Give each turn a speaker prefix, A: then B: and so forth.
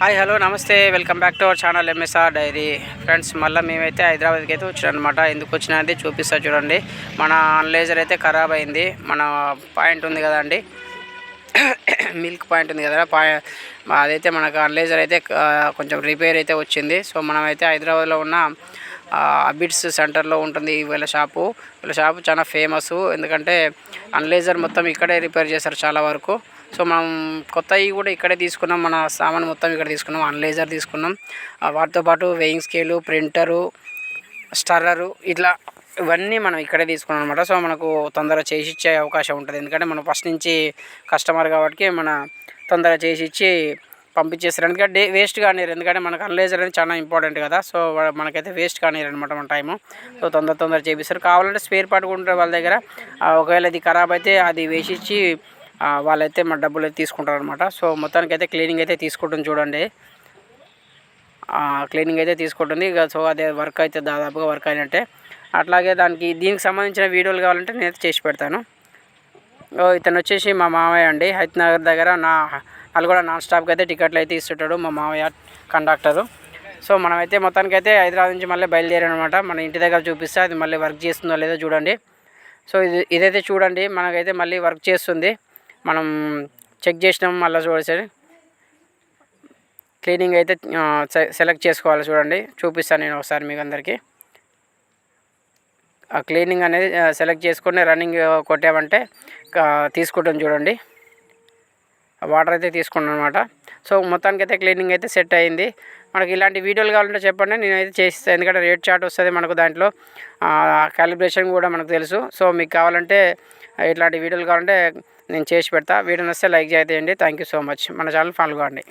A: Hi hello నమస్తే welcome back to our channel MSR dairy friends. మళ్ళీ మేమైతే హైదరాబాద్కి అయితే వచ్చానమాట. ఎందుకు వచ్చినా అయితే చూపిస్తా చూడండి. మన అనలైజర్ అయితే ఖరాబ్ అయింది. మన పాయింట్ ఉంది కదండి, మిల్క్ పాయింట్ ఉంది కదా, అదైతే మనకు అనలైజర్ అయితే కొంచెం రిపేర్ అయితే వచ్చింది. సో మనమైతే హైదరాబాద్లో ఉన్న అబిడ్స్ సెంటర్లో ఉంటుంది వీళ్ళ షాపు చాలా ఫేమస్. ఎందుకంటే అనలైజర్ మొత్తం ఇక్కడే రిపేర్ చేస్తారు చాలా వరకు. సో మనం కొత్తవి కూడా ఇక్కడే తీసుకున్నాం. మన సామాన్ మొత్తం ఇక్కడ తీసుకున్నాం. అనలైజర్ తీసుకున్నాం, వాటితో పాటు వెయింగ్ స్కేలు, ప్రింటరు, స్టర్రరు, ఇట్లా ఇవన్నీ మనం ఇక్కడే తీసుకున్నాం అనమాట. సో మనకు తొందరగా చేసి ఇచ్చే అవకాశం ఉంటుంది. ఎందుకంటే మనం ఫస్ట్ నుంచి కస్టమర్ కాబట్టి మన తొందరగా చేసి ఇచ్చి పంపించేస్తారు. ఎందుకంటే వేస్ట్ కానీరు. ఎందుకంటే మనకు అనలైజర్ అనేది చాలా ఇంపార్టెంట్ కదా. సో మనకైతే వేస్ట్ కానీరు అనమాట మన టైము. సో తొందర చేపిస్తారు. కావాలంటే స్పేర్ పార్ట్ కూడా ఉంటుంది వాళ్ళ దగ్గర. ఒకవేళ ఇది ఖరాబ్ అయితే అది వేసి ఇచ్చి వాళ్ళైతే మన డబ్బులు అయితే తీసుకుంటారు అనమాట. సో మొత్తానికి అయితే క్లీనింగ్ అయితే తీసుకుంటుంది చూడండి. క్లీనింగ్ అయితే తీసుకుంటుంది ఇక. సో అదే వర్క్ అయితే దాదాపుగా వర్క్ అయినట్టే. అట్లాగే దీనికి సంబంధించిన వీడియోలు కావాలంటే నేనైతే చేసి పెడతాను. ఇతను వచ్చేసి మా మామయ్య అండి. హైత్నగర్ దగ్గర నల్గొండ నాన్ స్టాప్కి అయితే టికెట్లు అయితే ఇస్తుంటాడు మా మామయ్య కండక్టరు. సో మనమైతే మొత్తానికి అయితే హైదరాబాద్ నుంచి మళ్ళీ బయలుదేరానమాట. మన ఇంటి దగ్గర చూపిస్తే అది మళ్ళీ వర్క్ చేస్తుందో లేదో చూడండి. సో ఇదైతే చూడండి, మనకైతే మళ్ళీ వర్క్ చేస్తుంది. మనం చెక్ చేసినాం. మళ్ళీ చూడండి, క్లీనింగ్ అయితే సెలెక్ట్ చేసుకోవాలి చూడండి. చూపిస్తాను నేను ఒకసారి మీకు అందరికీ. ఆ క్లీనింగ్ అనేది సెలెక్ట్ చేసుకొని రన్నింగ్ కొట్టామంటే తీసుకుంటాం చూడండి. వాటర్ అయితే తీసుకున్నాను అనమాట. సో మొత్తానికి అయితే క్లీనింగ్ అయితే సెట్ అయింది. మనకి ఇలాంటి వీడియోలు కావాలంటే చెప్పండి, నేనైతే చేస్తాను. ఎందుకంటే రేట్ చార్ట్ వస్తుంది మనకు, దాంట్లో క్యాలిబ్రేషన్ కూడా మనకు తెలుసు. సో మీకు కావాలంటే ఇట్లాంటి వీడియోలు కావాలంటే నేను చేసి పెడతా. వీడియో నచ్చితే లైక్ చేయండి. Thank you so much. మన ఛానల్ ఫాలో కావండి.